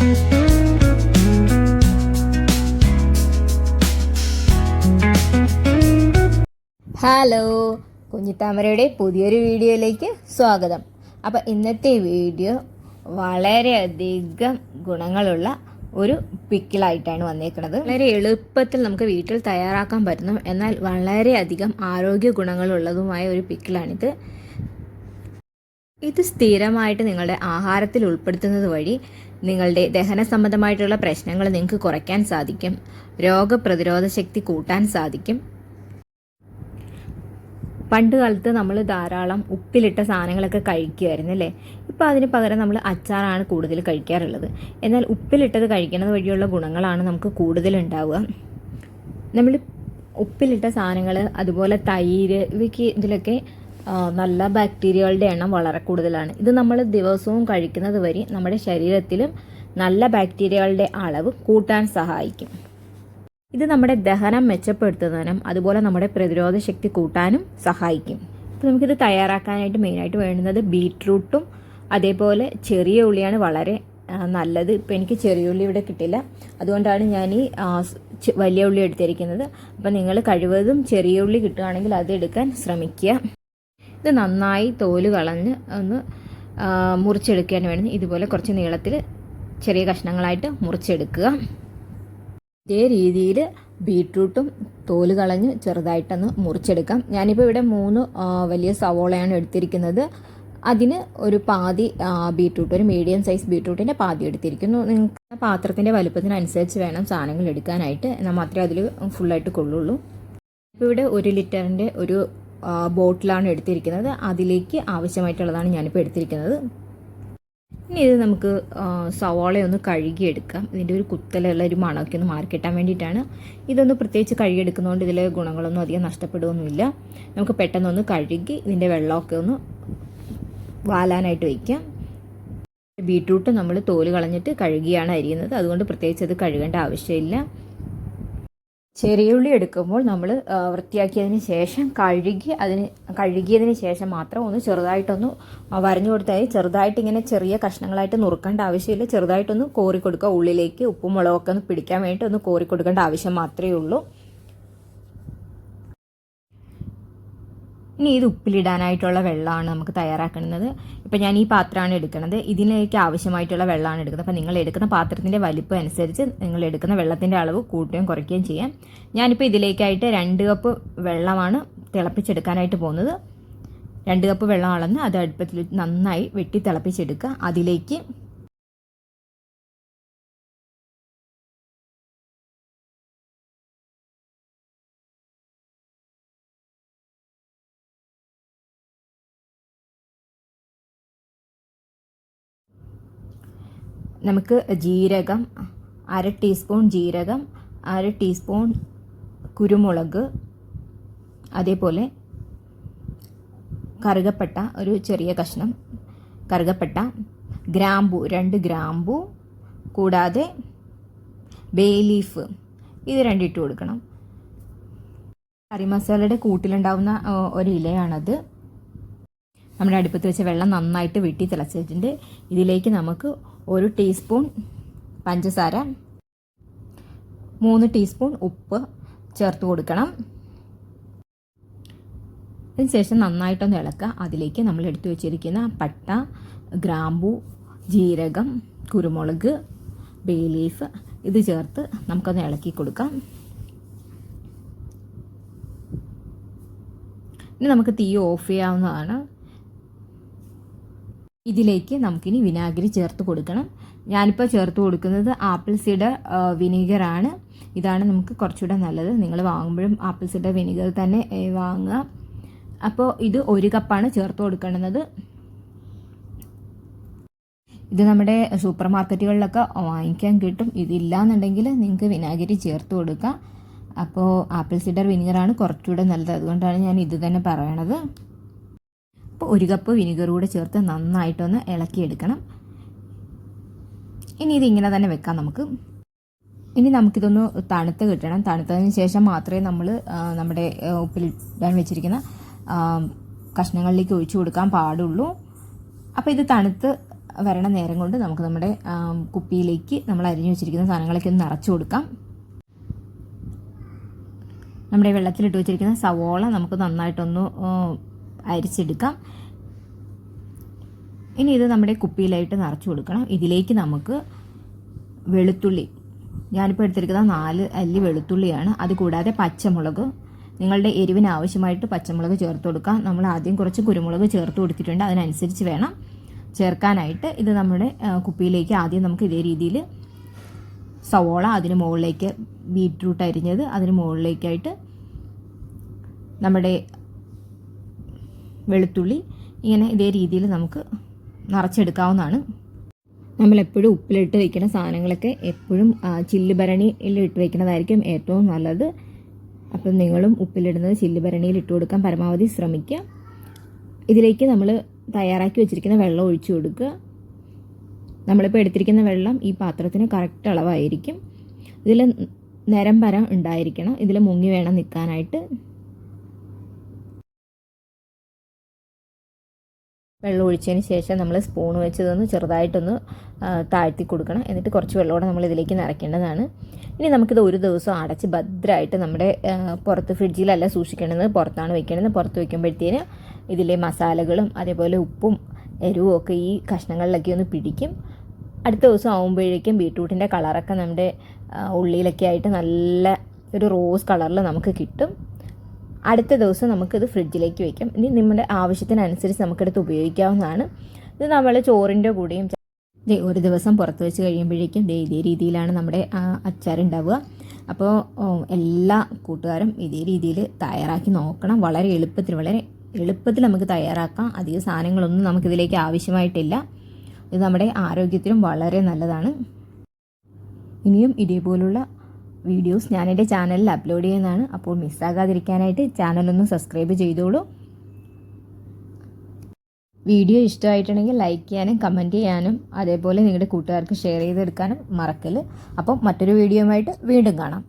Hello, കുഞ്ഞിത്താമരയുടെ പുതിയൊരു വീഡിയോയിലേക്ക് സ്വാഗതം. അപ്പോൾ ഇന്നത്തെ വീഡിയോ വളരെയധികം ഗുണങ്ങളുള്ള ഒരു പിക്കിളായിട്ടാണ് വന്നേക്കുന്നത്. വളരെ എളുപ്പത്തിൽ നമുക്ക് വീട്ടിൽ തയ്യാറാക്കാൻ പറ്റുന്നു, എന്നാൽ വളരെയധികം ആരോഗ്യ ഗുണങ്ങളുള്ളതുമായ ഒരു പിക്കിളാണിത്. ഇത് സ്ഥിരമായിട്ട് നിങ്ങളുടെ ആഹാരത്തിൽ ഉൾപ്പെടുത്തുന്നത് വഴി നിങ്ങളുടെ ദഹന സംബന്ധമായിട്ടുള്ള പ്രശ്നങ്ങൾ നിങ്ങൾക്ക് കുറയ്ക്കാൻ സാധിക്കും. രോഗപ്രതിരോധ ശക്തി കൂട്ടാൻ സാധിക്കും. പണ്ട് കാലത്ത് നമ്മൾ ധാരാളം ഉപ്പിലിട്ട സാധനങ്ങളൊക്കെ കഴിക്കുമായിരുന്നു അല്ലേ. ഇപ്പോൾ അതിന് പകരം നമ്മൾ അച്ചാറാണ് കൂടുതൽ കഴിക്കാറുള്ളത്. എന്നാൽ ഉപ്പിലിട്ടത് കഴിക്കുന്നത് വഴിയുള്ള ഗുണങ്ങളാണ് നമുക്ക് കൂടുതലുണ്ടാവുക. നമ്മൾ ഉപ്പിലിട്ട സാധനങ്ങൾ, അതുപോലെ തൈര്, ഇതിലൊക്കെ നല്ല ബാക്ടീരിയകളുടെ എണ്ണം വളരെ കൂടുതലാണ്. ഇത് നമ്മൾ ദിവസവും കഴിക്കുന്നത് വഴി നമ്മുടെ ശരീരത്തിലും നല്ല ബാക്ടീരിയകളുടെ അളവ് കൂട്ടാൻ സഹായിക്കും. ഇത് നമ്മുടെ ദഹനം മെച്ചപ്പെടുത്തുന്നതിനും അതുപോലെ നമ്മുടെ പ്രതിരോധ ശക്തി കൂട്ടാനും സഹായിക്കും. അപ്പോൾ നമുക്കിത് തയ്യാറാക്കാനായിട്ട് മെയിനായിട്ട് വേണ്ടുന്നത് ബീറ്റ്റൂട്ടും അതേപോലെ ചെറിയ ഉള്ളിയാണ് വളരെ നല്ലത്. ഇപ്പോൾ എനിക്ക് ചെറിയ ഉള്ളി ഇവിടെ കിട്ടില്ല, അതുകൊണ്ടാണ് ഞാൻ ഈ വലിയ ഉള്ളി എടുത്തിരിക്കുന്നത്. അപ്പോൾ നിങ്ങൾ കഴിവതും ചെറിയ ഉള്ളി കിട്ടുകയാണെങ്കിൽ അത് എടുക്കാൻ ശ്രമിക്കുക. ഇത് നന്നായി തോല് കളഞ്ഞ് ഒന്ന് മുറിച്ചെടുക്കാൻ വേണ്ടി ഇതുപോലെ കുറച്ച് നീളത്തിൽ ചെറിയ കഷ്ണങ്ങളായിട്ട് മുറിച്ചെടുക്കുക. ഇതേ രീതിയിൽ ബീട്രൂട്ടും തോല് കളഞ്ഞ് ചെറുതായിട്ടൊന്ന് മുറിച്ചെടുക്കാം. ഞാനിപ്പോൾ ഇവിടെ 3 വലിയ സവോളയാണ് എടുത്തിരിക്കുന്നത്. അതിന് ഒരു പാതി ബീട്രൂട്ട്, ഒരു മീഡിയം സൈസ് ബീട്രൂട്ടിൻ്റെ പാതി എടുത്തിരിക്കുന്നു. നിങ്ങൾക്ക് പാത്രത്തിൻ്റെ വലുപ്പത്തിനനുസരിച്ച് വേണം സാധനങ്ങൾ എടുക്കാനായിട്ട്, എന്നാൽ മാത്രമേ അതിൽ ഫുള്ളായിട്ട് കൊള്ളുള്ളൂ. ഇപ്പോൾ ഇവിടെ 1 ലിറ്ററിൻ്റെ ഒരു ബോട്ടിലാണ് എടുത്തിരിക്കുന്നത്. അതിലേക്ക് ആവശ്യമായിട്ടുള്ളതാണ് ഞാനിപ്പോൾ എടുത്തിരിക്കുന്നത്. ഇനി ഇത് നമുക്ക് സവാളയൊന്ന് കഴുകിയെടുക്കാം. ഇതിൻ്റെ ഒരു കുത്തലുള്ള ഒരു മണമൊക്കെ ഒന്ന് മാറിക്കിട്ടാൻ വേണ്ടിയിട്ടാണ്. ഇതൊന്ന് പ്രത്യേകിച്ച് കഴുകിയെടുക്കുന്നതുകൊണ്ട് ഇതിലെ ഗുണങ്ങളൊന്നും അധികം നഷ്ടപ്പെടുകയൊന്നുമില്ല. നമുക്ക് പെട്ടെന്നൊന്ന് കഴുകി ഇതിൻ്റെ വെള്ളമൊക്കെ ഒന്ന് വാലാനായിട്ട് വയ്ക്കാം. ബീട്രൂട്ട് നമ്മൾ തോല് കളഞ്ഞിട്ട് കഴുകിയാണ് അരിയുന്നത്, അതുകൊണ്ട് പ്രത്യേകിച്ച് അത് കഴുകേണ്ട ആവശ്യമില്ല. ചെറിയുള്ളി എടുക്കുമ്പോൾ നമ്മൾ വൃത്തിയാക്കിയതിന് ശേഷം കഴുകിയതിന് ശേഷം മാത്രം ഒന്ന് ചെറുതായിട്ടൊന്ന് വരഞ്ഞു കൊടുത്താൽ ചെറുതായിട്ട് ഇങ്ങനെ ചെറിയ കഷ്ണങ്ങളായിട്ട് നുറുക്കേണ്ട ആവശ്യമില്ല. ചെറുതായിട്ടൊന്ന് കോരി കൊടുക്കുക. ഉള്ളിലേക്ക് ഉപ്പും മുളകൊക്കെ ഒന്ന് പിടിക്കാൻ വേണ്ടി ഒന്ന് കോരി കൊടുക്കേണ്ട ആവശ്യം മാത്രമേ ഉള്ളൂ. ഇനി ഇത് ഉപ്പിലിടാനായിട്ടുള്ള വെള്ളമാണ് നമുക്ക് തയ്യാറാക്കുന്നത്. ഇപ്പം ഞാൻ ഈ പാത്രമാണ് എടുക്കുന്നത്. ഇതിലേക്ക് ആവശ്യമായിട്ടുള്ള വെള്ളമാണ് എടുക്കുന്നത്. അപ്പോൾ നിങ്ങൾ എടുക്കുന്ന പാത്രത്തിൻ്റെ വലിപ്പം അനുസരിച്ച് നിങ്ങൾ എടുക്കുന്ന വെള്ളത്തിൻ്റെ അളവ് കൂട്ടുകയും കുറയ്ക്കുകയും ചെയ്യാം. ഞാനിപ്പോൾ ഇതിലേക്കായിട്ട് 2 കപ്പ് വെള്ളമാണ് തിളപ്പിച്ചെടുക്കാനായിട്ട് പോകുന്നത്. 2 കപ്പ് വെള്ളം അളന്ന് അത് അടുപ്പത്തിൽ നന്നായി വെട്ടി തിളപ്പിച്ചെടുക്കുക. അതിലേക്ക് നമുക്ക് ജീരകം, 1/2 ടീസ്പൂൺ ജീരകം, 1/2 ടീസ്പൂൺ കുരുമുളക്, അതേപോലെ കറുകപ്പട്ട ഒരു ചെറിയ കഷ്ണം കറുകപ്പട്ട, ഗ്രാമ്പു 2 ഗ്രാമ്പു, കൂടാതെ ബേ ലീഫ് ഇത് 2 ഇട്ട് കൊടുക്കണം. കറി മസാലയുടെ കൂട്ടിലുണ്ടാവുന്ന ഒരു ഇലയാണത്. നമ്മുടെ അടുപ്പത്ത് വെച്ച വെള്ളം നന്നായിട്ട് വെട്ടി തിളച്ചിട്ടുണ്ട്. ഇതിലേക്ക് നമുക്ക് 1 ടീസ്പൂൺ പഞ്ചസാര, 3 ടീസ്പൂൺ ഉപ്പ് ചേർത്ത് കൊടുക്കണം. അതിനുശേഷം നന്നായിട്ടൊന്ന് ഇളക്കുക. അതിലേക്ക് നമ്മൾ എടുത്തു വെച്ചിരിക്കുന്ന പട്ട, ഗ്രാമ്പു, ജീരകം, കുരുമുളക്, ബേ ലീഫ് ഇത് ചേർത്ത് നമുക്കൊന്ന് ഇളക്കി കൊടുക്കാം. ഇനി നമുക്ക് തീ ഓഫ് ചെയ്യാവുന്നതാണ്. ഇതിലേക്ക് നമുക്കിനി വിനാഗിരി ചേർത്ത് കൊടുക്കണം. ഞാനിപ്പോൾ ചേർത്ത് കൊടുക്കുന്നത് ആപ്പിൾ സിഡർ വിനീഗറാണ്. ഇതാണ് നമുക്ക് കുറച്ചുകൂടെ നല്ലത്. നിങ്ങൾ വാങ്ങുമ്പോഴും ആപ്പിൾ സിഡർ വിനീഗർ തന്നെ വാങ്ങുക. അപ്പോൾ ഇത് 1 കപ്പാണ് ചേർത്ത് കൊടുക്കുന്നത്. ഇത് നമ്മുടെ സൂപ്പർ മാർക്കറ്റുകളിലൊക്കെ വാങ്ങിക്കാൻ കിട്ടും. ഇതില്ലാന്നുണ്ടെങ്കിൽ നിങ്ങൾക്ക് വിനാഗിരി ചേർത്ത് കൊടുക്കുക. അപ്പോൾ ആപ്പിൾ സിഡർ വിനീഗറാണ് കുറച്ചുകൂടെ നല്ലത്, അതുകൊണ്ടാണ് ഞാൻ ഇത് തന്നെ പറയണത്. അപ്പോൾ 1 കപ്പ് വിനീഗർ കൂടെ ചേർത്ത് നന്നായിട്ടൊന്ന് ഇളക്കിയെടുക്കണം. ഇനി ഇതിങ്ങനെ തന്നെ വെക്കാം നമുക്ക്. ഇനി നമുക്കിതൊന്ന് തണുത്ത് കിട്ടണം. തണുത്തതിന് ശേഷം മാത്രമേ നമ്മൾ നമ്മുടെ ഉപ്പിലിടാൻ വെച്ചിരിക്കുന്ന കഷ്ണങ്ങളിലേക്ക് ഒഴിച്ചു കൊടുക്കാൻ പാടുള്ളൂ. അപ്പോൾ ഇത് തണുത്ത് വരണ നേരം കൊണ്ട് നമുക്ക് നമ്മുടെ കുപ്പിയിലേക്ക് നമ്മൾ അരിഞ്ഞു വെച്ചിരിക്കുന്ന സാധനങ്ങളൊക്കെ ഒന്ന് നിറച്ചു കൊടുക്കാം. നമ്മുടെ വെള്ളത്തിലിട്ട് വെച്ചിരിക്കുന്ന സവോള നമുക്ക് നന്നായിട്ടൊന്ന് അരിച്ചെടുക്കാം. ഇനി ഇത് നമ്മുടെ കുപ്പിയിലായിട്ട് നിറച്ചു കൊടുക്കണം. ഇതിലേക്ക് നമുക്ക് വെളുത്തുള്ളി, ഞാനിപ്പോൾ എടുത്തിരിക്കുന്ന 4 അല്ലി വെളുത്തുള്ളിയാണ്. അതുകൂടാതെ പച്ചമുളക്, നിങ്ങളുടെ എരിവിന് ആവശ്യമായിട്ട് പച്ചമുളക് ചേർത്ത് കൊടുക്കാം. നമ്മൾ ആദ്യം കുറച്ച് കുരുമുളക് ചേർത്ത് കൊടുത്തിട്ടുണ്ട്, അതിനനുസരിച്ച് വേണം ചേർക്കാനായിട്ട്. ഇത് നമ്മുടെ കുപ്പിയിലേക്ക് ആദ്യം നമുക്ക് ഇതേ രീതിയിൽ സവോള, അതിന് മുകളിലേക്ക് ബീറ്റ്റൂട്ട് അരിഞ്ഞത്, അതിന് മുകളിലേക്കായിട്ട് നമ്മുടെ വെളുത്തുള്ളി, ഇങ്ങനെ ഇതേ രീതിയിൽ നമുക്ക് നിറച്ചെടുക്കാവുന്നതാണ്. നമ്മളെപ്പോഴും ഉപ്പിലിട്ട് വയ്ക്കുന്ന സാധനങ്ങളൊക്കെ എപ്പോഴും ചില്ല് ഭരണിയിൽ ഇട്ട് വയ്ക്കുന്നതായിരിക്കും ഏറ്റവും നല്ലത്. അപ്പം നിങ്ങളും ഉപ്പിലിടുന്നത് ചില്ല് ഭരണിയിൽ ഇട്ട് കൊടുക്കാൻ പരമാവധി ശ്രമിക്കുക. ഇതിലേക്ക് നമ്മൾ തയ്യാറാക്കി വെച്ചിരിക്കുന്ന വെള്ളം ഒഴിച്ചു കൊടുക്കുക. നമ്മളിപ്പോൾ എടുത്തിരിക്കുന്ന വെള്ളം ഈ പാത്രത്തിന് കറക്റ്റ് അളവായിരിക്കും. ഇതിൽ നിരമ്പര ഉണ്ടായിരിക്കണം, ഇതിൽ മുങ്ങി വേണം നിൽക്കാനായിട്ട്. വെള്ളം ഒഴിച്ചതിന് ശേഷം നമ്മൾ സ്പൂൺ വെച്ചതൊന്ന് ചെറുതായിട്ടൊന്ന് താഴ്ത്തി കൊടുക്കണം. എന്നിട്ട് കുറച്ച് വെള്ളമോടെ നമ്മൾ ഇതിലേക്ക് നിറയ്ക്കേണ്ടതാണ്. ഇനി നമുക്കിത് ഒരു ദിവസം അടച്ച് ഭദ്രമായിട്ട് നമ്മുടെ പുറത്ത് ഫ്രിഡ്ജിലല്ല സൂക്ഷിക്കേണ്ടത്, പുറത്താണ് വെക്കേണ്ടത്. പുറത്ത് വയ്ക്കുമ്പോഴത്തേന് ഇതിലെ മസാലകളും അതേപോലെ ഉപ്പും എരിവും ഒക്കെ ഈ കഷ്ണങ്ങളിലൊക്കെ ഒന്ന് പിടിക്കും. അടുത്ത ദിവസം ആകുമ്പോഴേക്കും ബീട്രൂട്ടിൻ്റെ കളറൊക്കെ നമ്മുടെ ഉള്ളിയിലൊക്കെ ആയിട്ട് നല്ല ഒരു റോസ് കളറിൽ നമുക്ക് കിട്ടും. അടുത്ത ദിവസം നമുക്കിത് ഫ്രിഡ്ജിലേക്ക് വയ്ക്കാം. ഇനി നമ്മുടെ ആവശ്യത്തിനനുസരിച്ച് നമുക്കെടുത്ത് ഉപയോഗിക്കാവുന്നതാണ്. ഇത് നമ്മൾ ചോറിൻ്റെ കൂടെയും ഒരു ദിവസം പുറത്ത് വെച്ച് കഴിയുമ്പോഴേക്കും ഇതേ രീതിയിലാണ് നമ്മുടെ അച്ചാറുണ്ടാവുക. അപ്പോൾ എല്ലാ കൂട്ടുകാരും ഇതേ രീതിയിൽ തയ്യാറാക്കി നോക്കണം. വളരെ എളുപ്പത്തിൽ നമുക്ക് തയ്യാറാക്കാം. അധികം സാധനങ്ങളൊന്നും നമുക്കിതിലേക്ക് ആവശ്യമായിട്ടില്ല. ഇത് നമ്മുടെ ആരോഗ്യത്തിനും വളരെ നല്ലതാണ്. ഇനിയും ഇതേപോലുള്ള വീഡിയോസ് ഞാൻ എൻ്റെ ചാനലിൽ അപ്ലോഡ് ചെയ്യുന്നതാണ്. അപ്പോൾ മിസ്സാകാതിരിക്കാനായിട്ട് ചാനലൊന്ന് സബ്സ്ക്രൈബ് ചെയ്തോളൂ. വീഡിയോ ഇഷ്ടമായിട്ടുണ്ടെങ്കിൽ ലൈക്ക് ചെയ്യാനും കമൻറ്റ് ചെയ്യാനും അതേപോലെ നിങ്ങളുടെ കൂട്ടുകാർക്ക് ഷെയർ ചെയ്തെടുക്കാനും മറക്കല്ല്. അപ്പോൾ മറ്റൊരു വീഡിയോയുമായിട്ട് വീണ്ടും കാണാം.